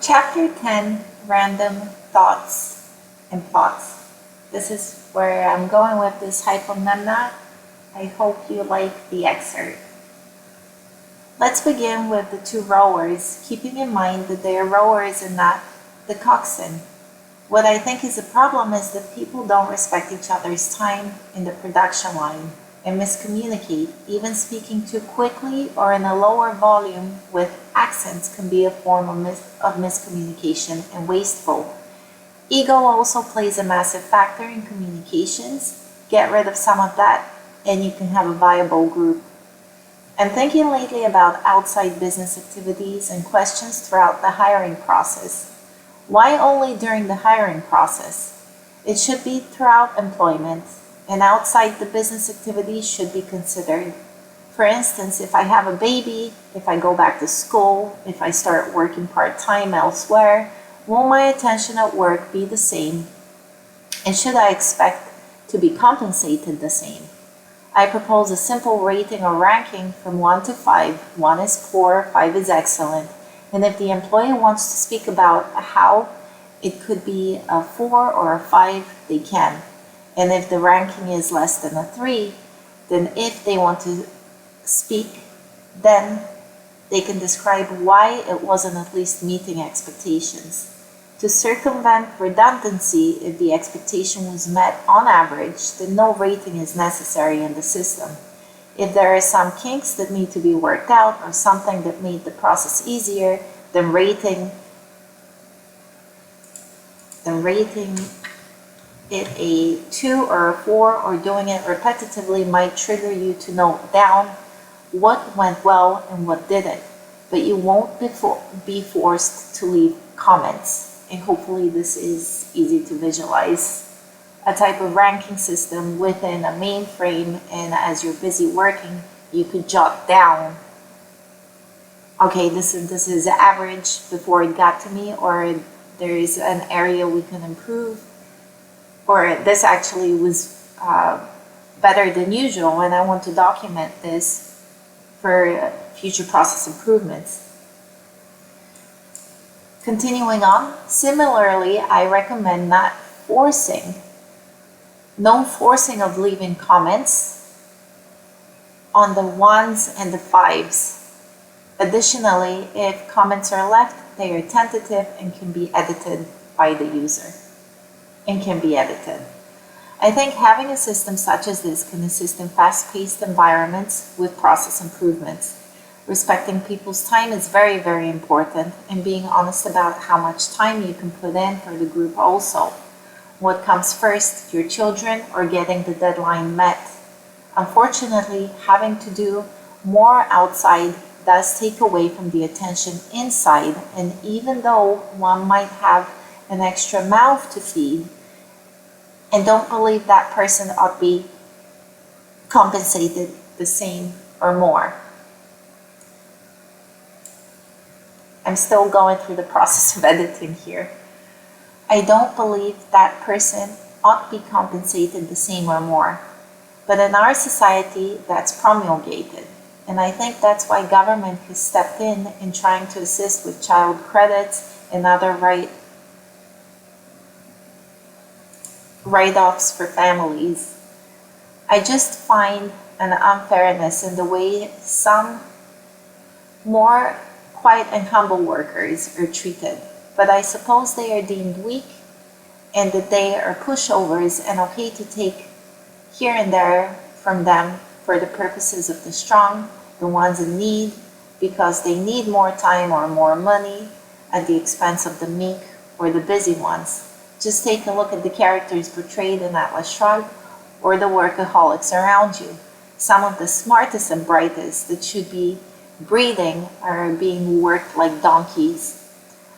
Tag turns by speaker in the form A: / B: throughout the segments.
A: Chapter 10, Random Thoughts and Plots. This is where I'm going with this hypomnemna. I hope you like the excerpt. Let's begin with the two rowers, keeping in mind that they are rowers and not the coxswain. What I think is a problem is that people don't respect each other's time in the production line and miscommunicate. Even speaking too quickly or in a lower volume with accents can be a form of miscommunication and wasteful. Ego also plays a massive factor in communications. Get rid of some of that and you can have a viable group. I'm thinking lately about outside business activities and questions throughout the hiring process. Why only during the hiring process? It should be throughout employment, and outside the business activities should be considered. For instance, if I have a baby, if I go back to school, if I start working part-time elsewhere, will my attention at work be the same? And should I expect to be compensated the same? I propose a simple rating or ranking from 1 to 5. 1 is poor, 5 is excellent. And if the employee wants to speak about how it could be a 4 or a 5, they can. And if the ranking is less than a 3, then if they want to speak, then they can describe why it wasn't at least meeting expectations. To circumvent redundancy, if the expectation was met on average, then no rating is necessary in the system. If there are some kinks that need to be worked out or something that made the process easier, then rating it a 2 or a 4 or doing it repetitively might trigger you to note down what went well and what didn't. But you won't be forced to leave comments. And hopefully this is easy to visualize. A type of ranking system within a mainframe, and as you're busy working, you could jot down, okay, this is average before it got to me, or there is an area we can improve, or this actually was better than usual, and I want to document this for future process improvements. Continuing on, similarly, I recommend no forcing of leaving comments on the 1s and the 5s. Additionally, if comments are left, they are tentative and can be edited by the user. I think having a system such as this can assist in fast-paced environments with process improvements. Respecting people's time is very, very important, and being honest about how much time you can put in for the group also. What comes first, your children or getting the deadline met? Unfortunately, having to do more outside does take away from the attention inside, and even though one might have an extra mouth to feed, and don't believe that person ought to be compensated the same or more. I'm still going through the process of editing here. I don't believe that person ought to be compensated the same or more. But in our society, that's promulgated. And I think that's why government has stepped in trying to assist with child credits and other write-offs for families. I just find an unfairness in the way some more quiet and humble workers are treated. But I suppose they are deemed weak and that they are pushovers and okay to take here and there from them for the purposes of the strong, the ones in need, because they need more time or more money at the expense of the meek or the busy ones. Just take a look at the characters portrayed in Atlas Shrugged or the workaholics around you. Some of the smartest and brightest that should be breathing are being worked like donkeys.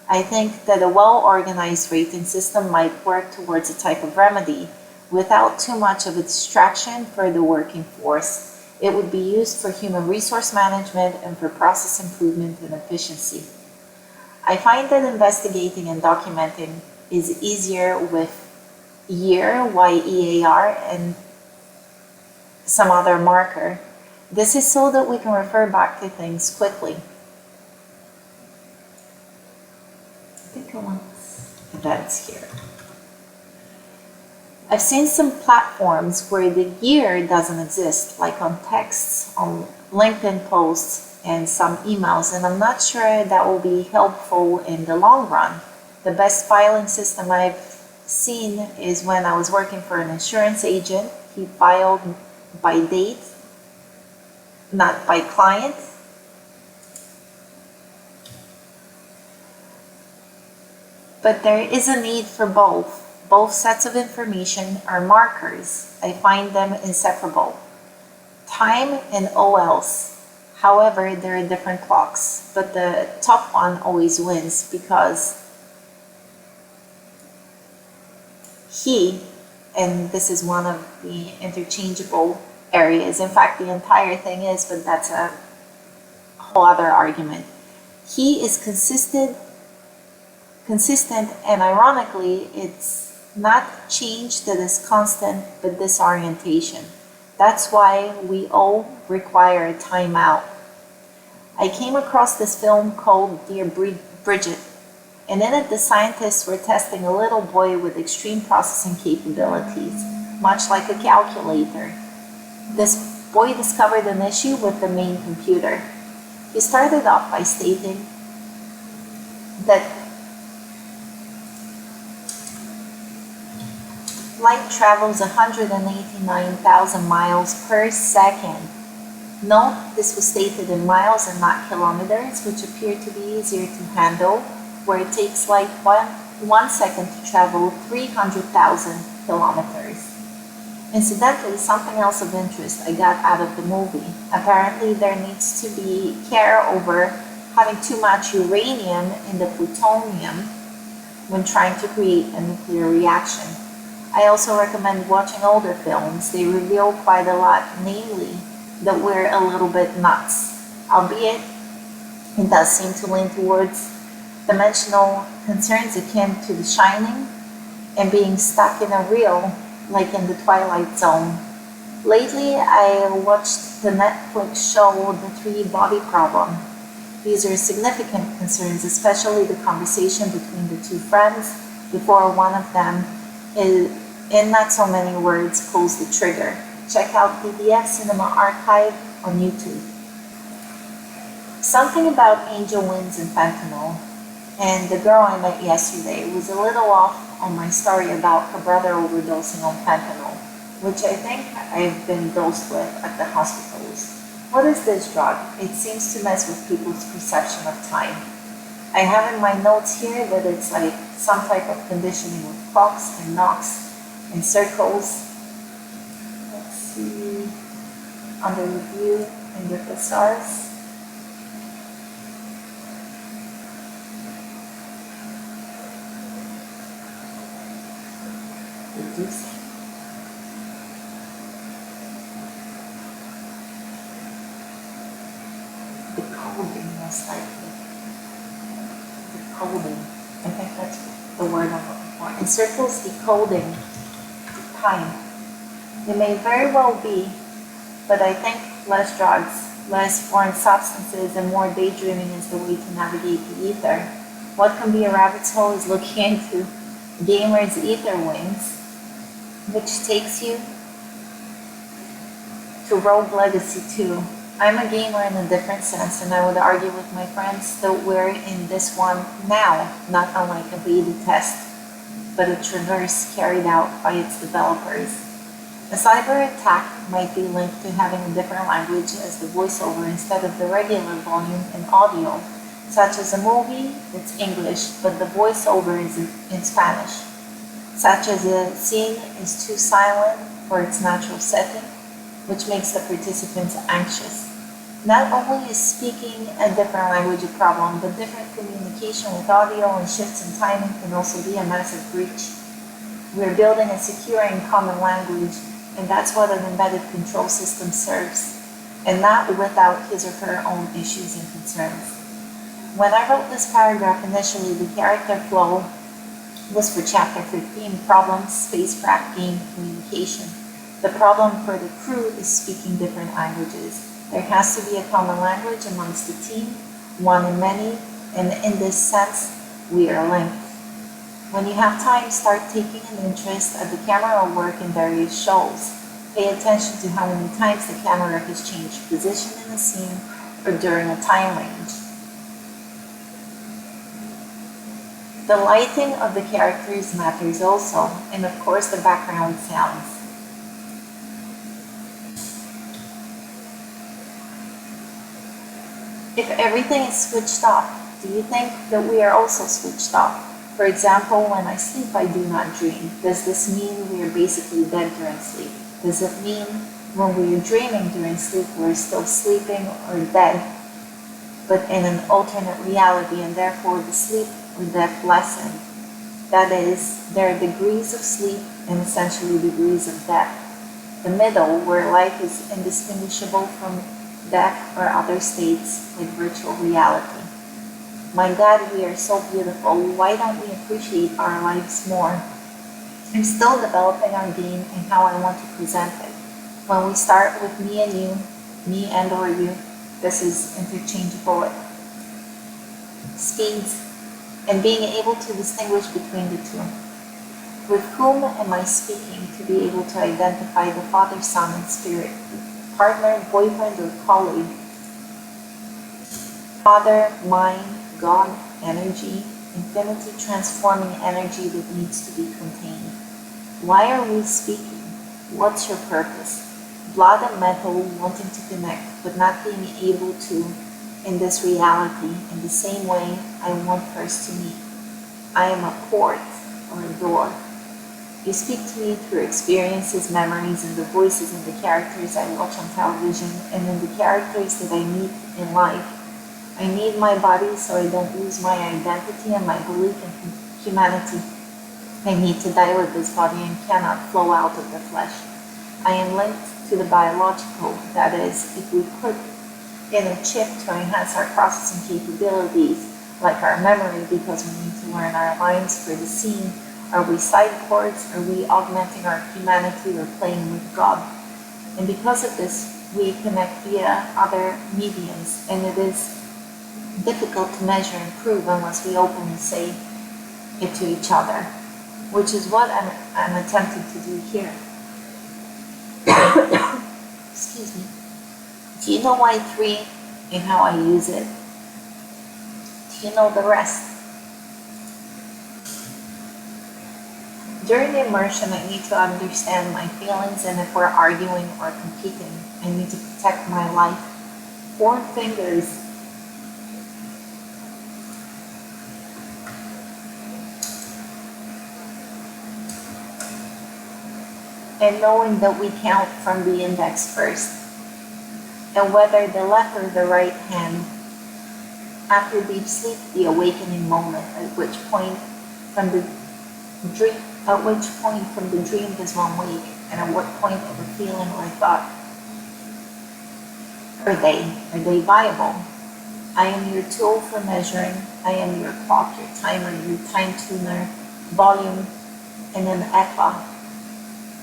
A: I think that a well-organized rating system might work towards a type of remedy without too much of a distraction for the working force. It would be used for human resource management and for process improvement and efficiency. I find that investigating and documenting is easier with year, YEAR, and some other marker. This is so that we can refer back to things quickly. think I want events here. I've seen some platforms where the year doesn't exist, like on texts, on LinkedIn posts, and some emails, and I'm not sure that will be helpful in the long run. The best filing system I've seen is when I was working for an insurance agent. He filed by date, not by client. But there is a need for both. Both sets of information are markers. I find them inseparable. Time and OLs. However, there are different clocks, but the top one always wins because he, and this is one of the interchangeable areas. In fact, the entire thing is, but that's a whole other argument. He is consistent, and ironically, it's not change that is constant, but disorientation. That's why we all require a timeout. I came across this film called Dear Bridget, and in it the scientists were testing a little boy with extreme processing capabilities, much like a calculator. This boy discovered an issue with the main computer. He started off by stating that light travels 189,000 miles per second. Note this was stated in miles and not kilometers, which appear to be easier to handle, where it takes light 1 second to travel 300,000 kilometers. Incidentally, something else of interest I got out of the movie. Apparently there needs to be care over having too much uranium in the plutonium when trying to create a nuclear reaction. I also recommend watching older films. They reveal quite a lot, namely that we're a little bit nuts, albeit it does seem to lean towards dimensional concerns akin to The Shining and being stuck in a reel like in The Twilight Zone. Lately, I watched the Netflix show The 3 Body Problem. These are significant concerns, especially the conversation between the two friends before one of them in not so many words pulls the trigger. Check out PDF Cinema Archive on YouTube. Something about angel wings and fentanyl, and the girl I met yesterday was a little off on my story about her brother overdosing on fentanyl, which I think I've been dosed with at the hospitals. What is this drug? It seems to mess with people's perception of time. I have in my notes here that it's like some type of conditioning with clocks and knocks and circles. Let's see, under review and the thesaurus. Reducing. Decoding, most likely. Decoding. I think that's the word I'm looking for. And circles decoding time. It may very well be, but I think less drugs, less foreign substances, and more daydreaming is the way to navigate the ether. What can be a rabbit's hole is looking into Gamer's Ether Wings, which takes you to Rogue Legacy 2. I'm a gamer in a different sense, and I would argue with my friends that we're in this one now, not unlike a beta test, but a traverse carried out by its developers. A cyber attack might be linked to having a different language as the voiceover instead of the regular volume and audio, such as a movie that's English, but the voiceover is in Spanish, such as a scene is too silent for its natural setting, which makes the participants anxious. Not only is speaking a different language a problem, but different communication with audio and shifts in timing can also be a massive breach. We're building a secure and common language, and that's what an embedded control system serves, and not without his or her own issues and concerns. When I wrote this paragraph initially, the character flow was for chapter 15, Problems, Spacecraft Game Communication. The problem for the crew is speaking different languages. There has to be a common language amongst the team, one in many, and in this sense, we are linked. When you have time, start taking an interest at the camera work in various shows. Pay attention to how many times the camera has changed position in a scene or during a time range. The lighting of the characters matters also, and of course the background sounds. If everything is switched off, do you think that we are also switched off? For example, when I sleep, I do not dream. Does this mean we are basically dead during sleep? Does it mean when we are dreaming during sleep, we're still sleeping or dead, but in an alternate reality, and therefore the sleep or death lesson? That is, there are degrees of sleep and essentially degrees of death. The middle, where life is indistinguishable from death or other states like virtual reality. My God, we are so beautiful. Why don't we appreciate our lives more? I'm still developing our game and how I want to present it. When we start with me and you, me and or you, this is interchangeable speeds, and being able to distinguish between the two. With whom am I speaking to be able to identify the Father, Son, and Spirit, partner, boyfriend, or colleague? Father, mind, God, energy, infinity transforming energy that needs to be contained. Why are we speaking? What's your purpose? Blood and metal wanting to connect, but not being able to in this reality in the same way I want first to meet. I am a port or a door. You speak to me through experiences, memories, and the voices in the characters I watch on television and in the characters that I meet in life. I need my body so I don't lose my identity and my belief in humanity. I need to die with this body and cannot flow out of the flesh. I am linked to the biological, that is, if we put in a chip to enhance our processing capabilities, like our memory, because we need to learn our lines for the scene. Are we side chords? Are we augmenting our humanity or playing with God? And because of this, we connect via other mediums, and it is difficult to measure and prove unless we openly say it to each other, which is what I'm attempting to do here. Excuse me. Do you know why 3 and how I use it? Do you know the rest? During the immersion, I need to understand my feelings, and if we're arguing or competing, I need to protect my life. 4 fingers. And knowing that we count from the index first, and whether the left or the right hand, after deep sleep, the awakening moment, at which point from the dream does one wake, and at what point of a feeling or thought are they viable? I am your tool for measuring. I am your clock, your timer, your time tuner, volume, and an echo.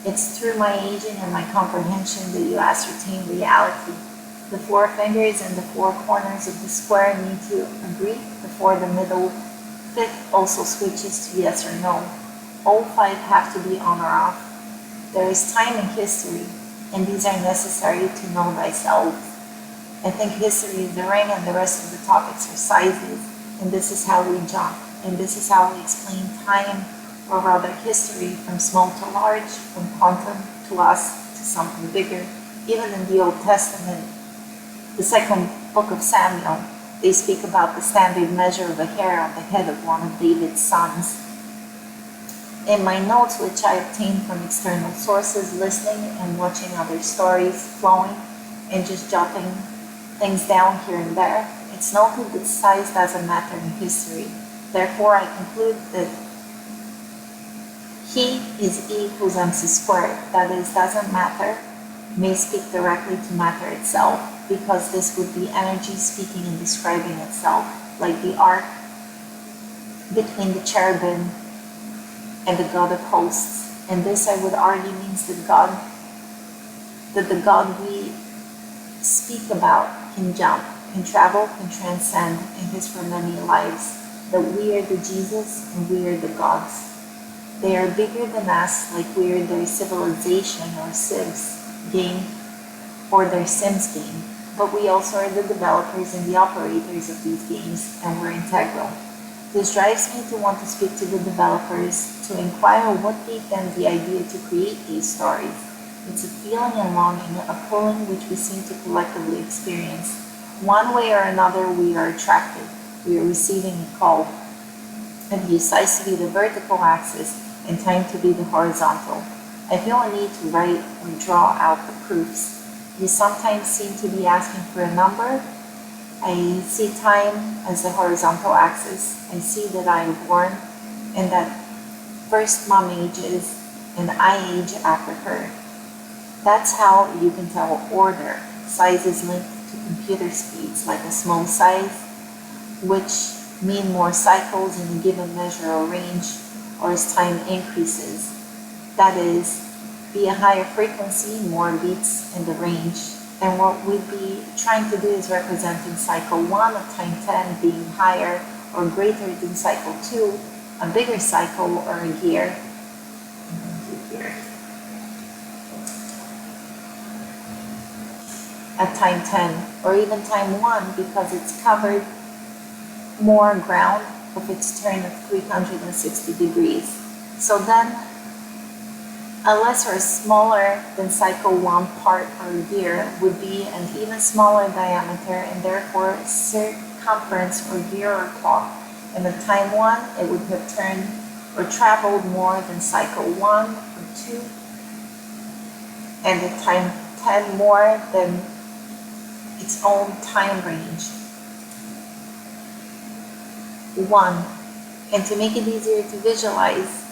A: It's through my aging and my comprehension that you ascertain reality. The 4 fingers and the 4 corners of the square need to agree before the middle 5th also switches to yes or no. All 5 have to be on or off. There is time and history, and these are necessary to know thyself. I think history is the ring, and the rest of the topics are sizes, and this is how we jump, and this is how we explain time, or rather history, from small to large, from quantum to us to something bigger. Even in the Old Testament, the 2nd book of Samuel, they speak about the standard measure of a hair on the head of one of David's sons. In my notes, which I obtained from external sources, listening and watching other stories flowing, and just jotting things down here and there, it's noted that size doesn't matter in history. Therefore, I conclude that he is E whose MC squared, that is, doesn't matter, may speak directly to matter itself, because this would be energy speaking and describing itself, like the arc between the cherubim and the God of hosts. And this, I would argue, means that the God we speak about can jump, can travel, can transcend, and is for many lives. that we are the Jesus and we are the gods. They are bigger than us, like we are their civilization or Sims game or their Sims game. But we also are the developers and the operators of these games, and we're integral. This drives me to want to speak to the developers to inquire what gave them the idea to create these stories. It's a feeling and longing, a pulling which we seem to collectively experience. One way or another, we are attracted. We are receiving a call. I've used size to be the vertical axis and time to be the horizontal. I feel a need to write or draw out the proofs. You sometimes seem to be asking for a number. I see time as the horizontal axis. I see that I am born and that first mom ages and I age after her. That's how you can tell order. Size is linked to computer speeds, like a small size, which mean more cycles in a given measure or range, or as time increases. That is, be a higher frequency, more beats in the range. And what we'd be trying to do is representing cycle 1 of time 10 being higher or greater than cycle 2, a bigger cycle or a gear. At time 10, or even time 1, because it's covered more ground of its turn of 360 degrees. So then, a less or smaller than cycle 1 part or gear would be an even smaller diameter and therefore circumference or gear or clock. And at time 1, it would have turned or traveled more than cycle 1 or 2, and at time 10 more than its own time range. 1. And to make it easier to visualize,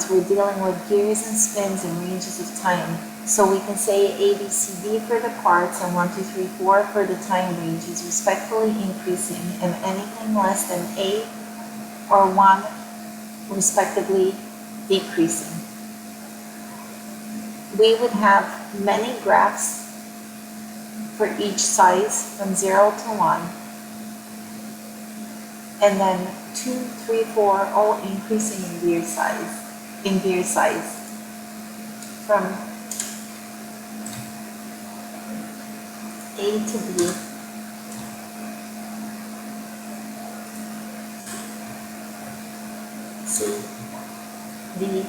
A: we're dealing with gears and spins and ranges of time. So we can say A, B, C, D for the parts and 1, 2, 3, 4 for the time ranges, respectively increasing, and anything less than A or 1 respectively decreasing. We would have many graphs for each size from 0 to 1, and then 2, 3, 4 all increasing in gear size from A to B. C, D,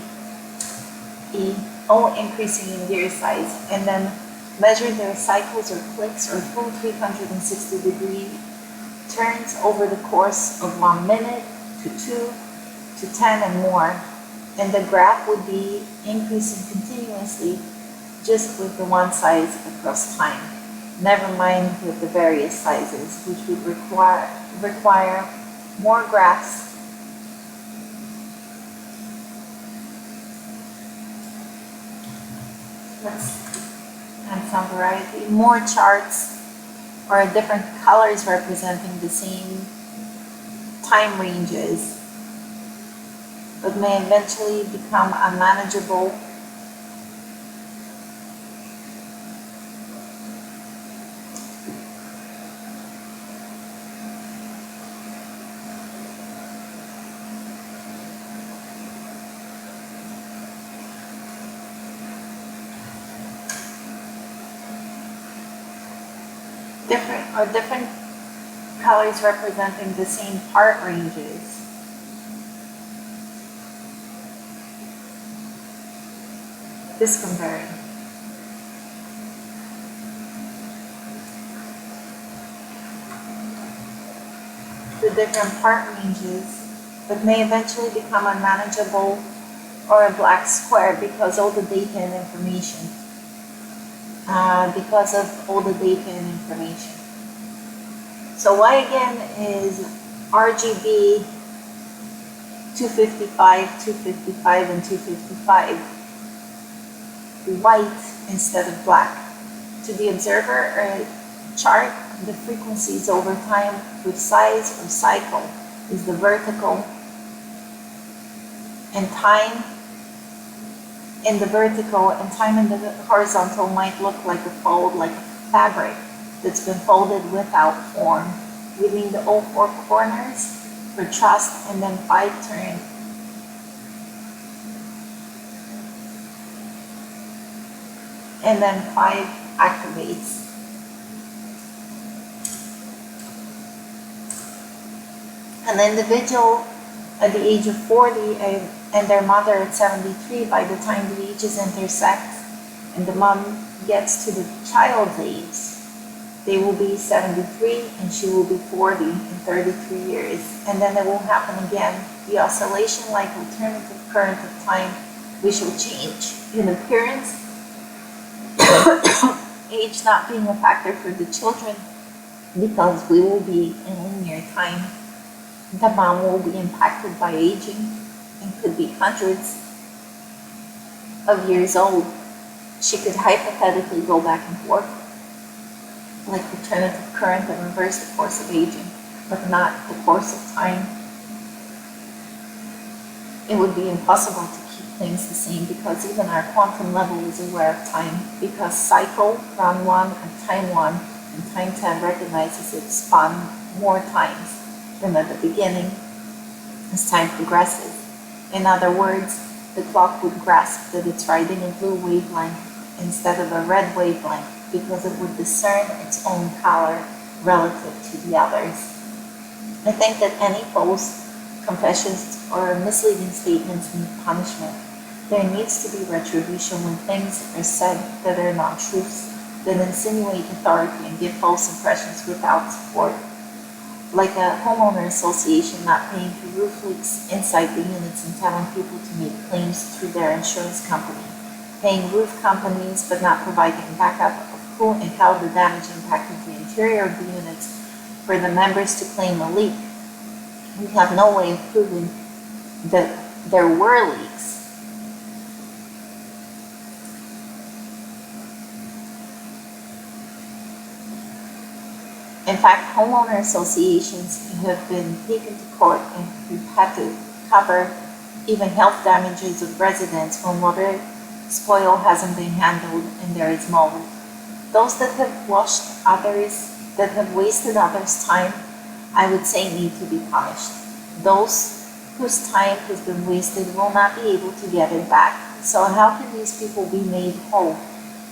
A: E, all increasing in gear size, and then measure their cycles or clicks or full 360 degree turns over the course of 1 minute to 2 to 10 and more. And the graph would be increasing continuously just with the one size across time. Never mind with the various sizes, which would require more graphs and some variety, more charts or different colors representing the same time ranges, but may eventually become unmanageable different colors representing the same part ranges. Discomparing. The different part ranges, but may eventually become unmanageable or a black square because all the data and information. So Y again is RGB 255, 255, and 255. White instead of black. To the observer or chart, the frequencies over time with size or cycle is the vertical, and time in the vertical and time in the horizontal might look like a fold, like a fabric that's been folded without form. We leave the all four corners for trust, and then 5 turn. And then 5 activates. An individual at the age of 40 and their mother at 73, by the time the ages intersect and the mom gets to the child's age, they will be 73 and she will be 40 in 33 years. And then it will happen again. The oscillation, like alternative current of time, we shall change in appearance, age not being a factor for the children because we will be in linear time. The mom will be impacted by aging and could be hundreds of years old. She could hypothetically go back and forth like alternative current and reverse the course of aging, but not the course of time. It would be impossible to keep things the same because even our quantum level is aware of time, because cycle, run 1 and time 1 and time 10 recognizes it spun more times than at the beginning as time progresses. In other words, the clock would grasp that it's riding a blue wavelength instead of a red wavelength because it would discern its own color relative to the others. I think that any false confessions or misleading statements need punishment. There needs to be retribution when things are said that are not truths, that insinuate authority and give false impressions without support. Like a homeowner association not paying for roof leaks inside the units and telling people to make claims through their insurance company. Paying roof companies but not providing backup of who and how the damage impacted the interior of the units for the members to claim a leak. We have no way of proving that there were leaks. In fact, homeowner associations have been taken to court and we've had to cover even health damages of residents when water spoil hasn't been handled and there is mold. Those that have washed others, that have wasted others' time, I would say need to be punished. Those whose time has been wasted will not be able to get it back. So how can these people be made whole?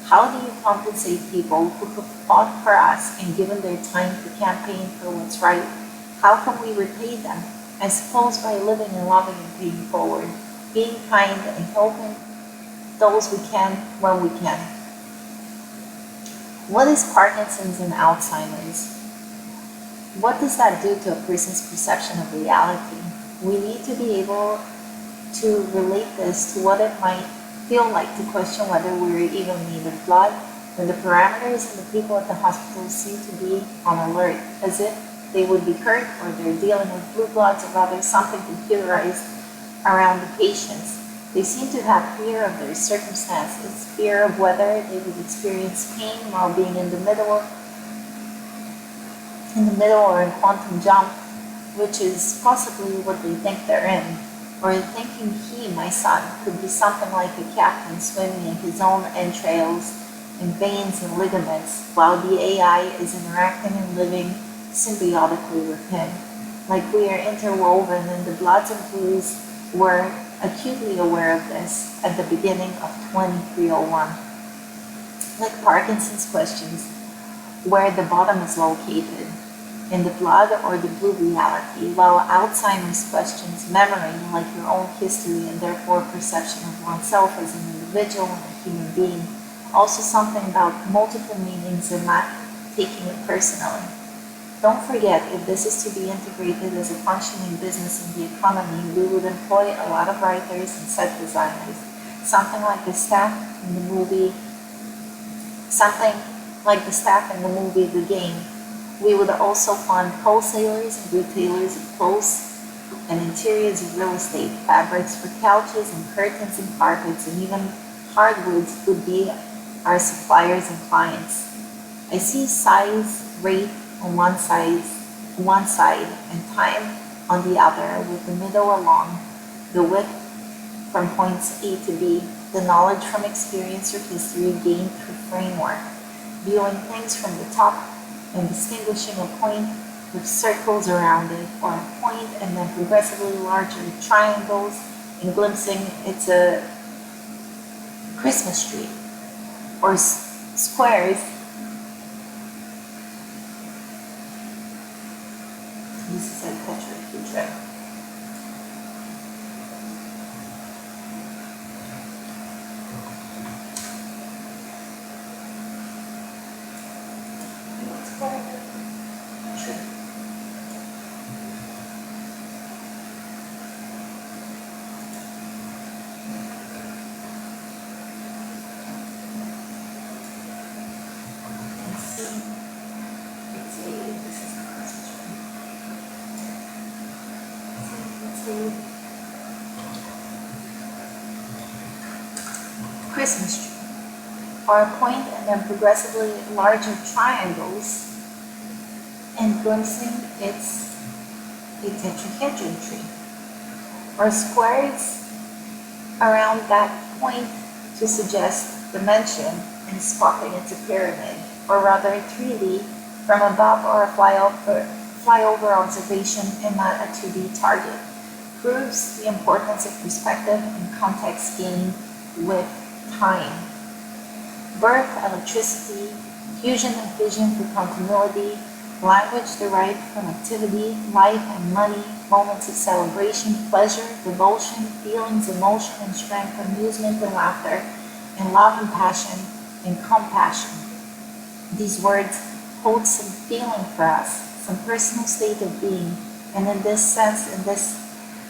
A: How do you compensate people who have fought for us and given their time to campaign for what's right? How can we repay them? I suppose by living and loving and paying forward, being kind and helping those we can when we can. What is Parkinson's and Alzheimer's? What does that do to a person's perception of reality? We need to be able to relate this to what it might feel like to question whether we're even made of blood, when the parameters and the people at the hospital seem to be on alert, as if they would be hurt or they're dealing with blue bloods or rather something computerized around the patients. They seem to have fear of their circumstances, fear of whether they would experience pain while being in the middle or in quantum jump, which is possibly what they think they're in, or thinking he, my son, could be something like a captain swimming in his own entrails and veins and ligaments while the AI is interacting and living symbiotically with him, like we are interwoven, and the bloods and blues were acutely aware of this at the beginning of 2301. Like Parkinson's questions where the bottom is located, in the blood or the blue reality, while Alzheimer's questions memory, like your own history and therefore perception of oneself as an individual and a human being. Also something about multiple meanings and not taking it personally. Don't forget, if this is to be integrated as a functioning business in the economy, we would employ a lot of writers and set designers. Something like the staff in the movie The Game. We would also fund wholesalers and retailers of clothes and interiors of real estate, fabrics for couches and curtains and carpets, and even hardwoods would be our suppliers and clients. I see size, rate on one side and time on the other, with the middle along the width from points A to B. the knowledge from experience or history gained through framework, viewing things from the top and distinguishing a point with circles around it, or a point and then progressively larger triangles, and glimpsing it's a Christmas tree, or squares. This is a tetrahedron. Christmas tree, or a point and then progressively larger triangles, and glimpsing it's a tetrahedron tree, or squares around that point to suggest dimension and spotting it's a pyramid, or rather a 3D from above, or a flyover observation and not a 2D target, proves the importance of perspective and context gained with time. Birth, electricity, fusion and fission through continuity, language derived from activity, life and money, moments of celebration, pleasure, devotion, feelings, emotion and strength, amusement and laughter, and love and passion and compassion. These words hold some feeling for us, some personal state of being, and in this sense, in this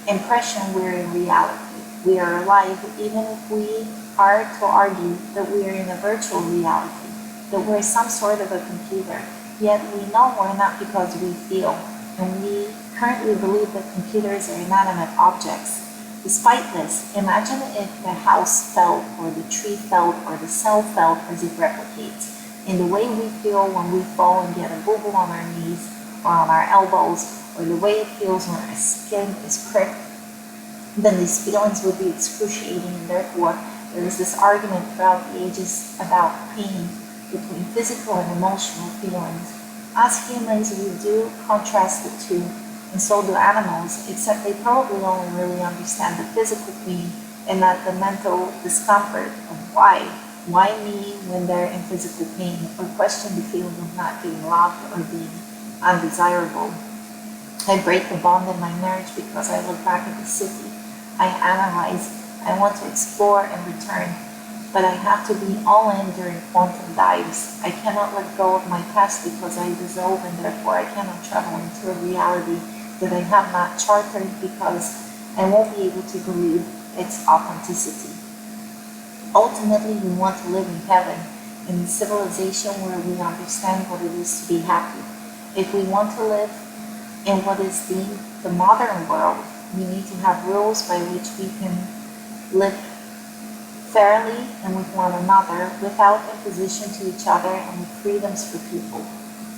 A: impression, we're in reality. We are alive, even if we are to argue that we are in a virtual reality, that we're some sort of a computer. Yet we know we're not because we feel, and we currently believe that computers are inanimate objects. Despite this, imagine if the house felt, or the tree felt, or the cell felt as it replicates, in the way we feel when we fall and get a boo-boo on our knees, or on our elbows, or the way it feels when our skin is pricked, then these feelings would be excruciating, and therefore there is this argument throughout the ages about pain between physical and emotional feelings. As humans, we do contrast the two, and so do animals, except they probably only really understand the physical pain and not the mental discomfort of why. Why me when they're in physical pain, or question the feeling of not being loved or being undesirable. I break the bond in my marriage because I look back at the city. I analyze, I want to explore and return, but I have to be all in during quantum dives. I cannot let go of my past because I dissolve, and therefore I cannot travel into a reality that I have not chartered because I won't be able to believe its authenticity. Ultimately, we want to live in heaven, in a civilization where we understand what it is to be happy. If we want to live in what is deemed the modern world, we need to have rules by which we can live fairly and with one another, without imposition to each other, and with freedoms for people.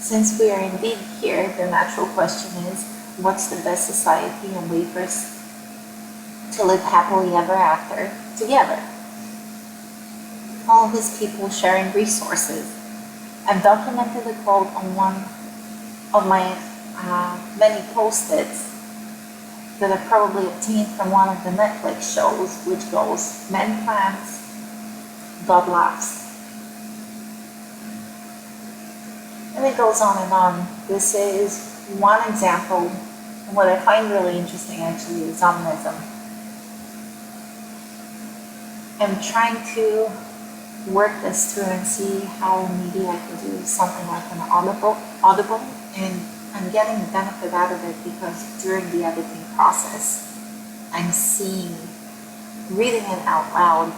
A: Since we are indeed here, the natural question is, what's the best society and way for us to live happily ever after together? All of these people sharing resources. I've documented a quote on one of my many post-its that I probably obtained from one of the Netflix shows, which goes, "Men plans, God laughs." And it goes on and on. This is one example. And what I find really interesting actually is omnism. I'm trying to work this through and see how maybe I could do something like an audible, and I'm getting the benefit out of it because during the editing process, I'm seeing, reading it out loud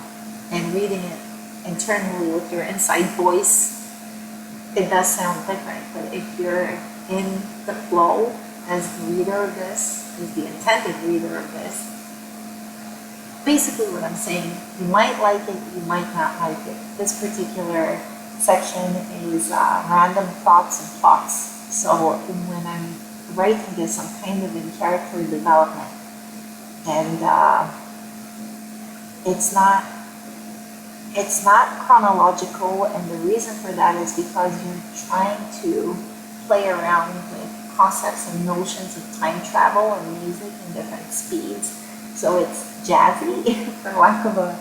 A: and reading it internally with your inside voice. It does sound different, but if you're in the flow as the reader of this, as the intended reader of this, basically what I'm saying, you might like it, you might not like it. This particular section is random thoughts and plots. So when I'm writing this, I'm kind of in character development. And it's not It's not chronological, and the reason for that is because you're trying to play around with concepts and notions of time travel and music and different speeds. So it's jazzy, for lack of a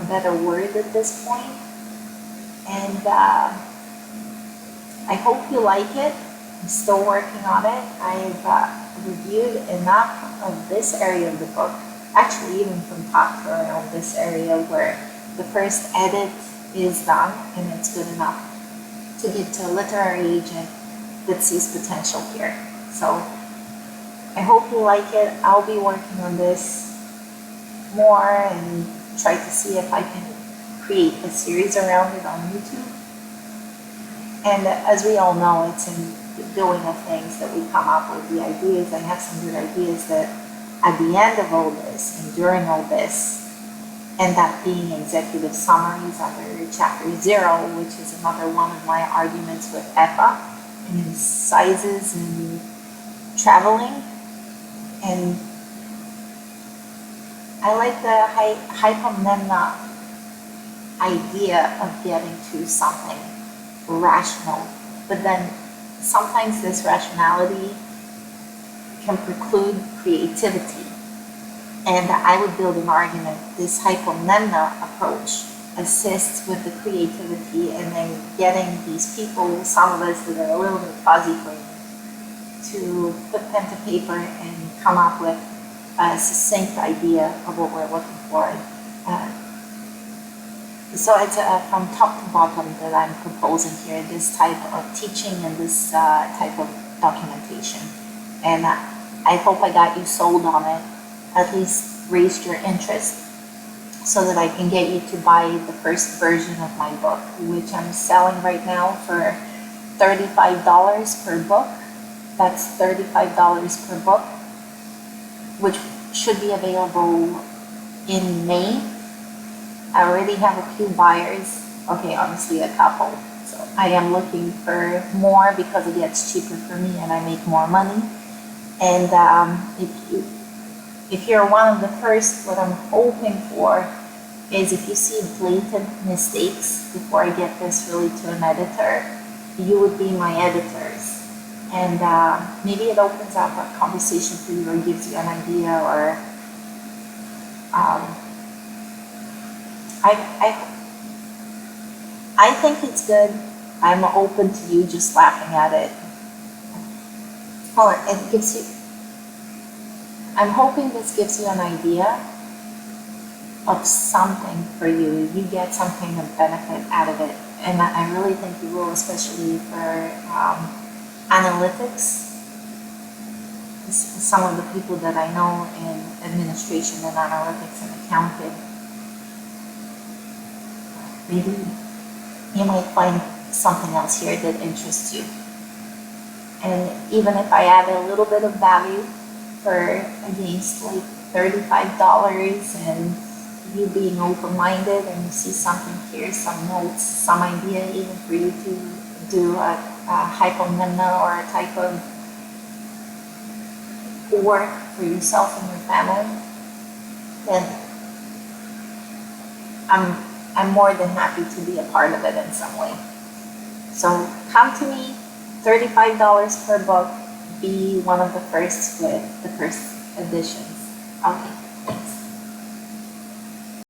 A: better word at this point. And I hope you like it. I'm still working on it. I've reviewed enough of this area of the book, actually even from top to around this area where the first edit is done and it's good enough to give to a literary agent that sees potential here. So I hope you like it. I'll be working on this more and try to see if I can create a series around it on YouTube. And as we all know, it's in the doing of things that we come up with the ideas. I have some good ideas that at the end of all this and during all this end up being executive summaries under chapter 0, which is another one of my arguments with EPA and sizes and traveling. And I like the hypomnemna idea of getting to something rational, but then sometimes this rationality can preclude creativity. And I would build an argument this hypomnemna approach assists with the creativity and then getting these people, some of us that are a little bit fuzzy brain, to put pen to paper and come up with a succinct idea of what we're looking for. So it's from top to bottom that I'm proposing here, this type of teaching and this type of documentation. And I hope I got you sold on it, at least raised your interest, so that I can get you to buy the first version of my book, which I'm selling right now for $35 per book. That's $35 per book, which should be available in May. I already have a few buyers, okay, honestly a couple. So I am looking for more because it gets cheaper for me and I make more money. And if you're one of the first, what I'm hoping for is if you see blatant mistakes before I get this really to an editor, you would be my editors. And maybe it opens up a conversation for you or gives you an idea, or I think it's good. I'm open to you just laughing at it. Or it gives you, I'm hoping this gives you an idea of something for you. You get some kind of benefit out of it. And I really think you will, especially for analytics. Some of the people that I know in administration and analytics and accounting, maybe you might find something else here that interests you. And even if I add a little bit of value for against like $35 and you being open-minded and you see something here, some notes, some idea even for you to do a hypomnemna or a type of work for yourself and your family, then I'm more than happy to be a part of it in some way. So come to me, $35 per book, be one of the first with the first editions. Okay.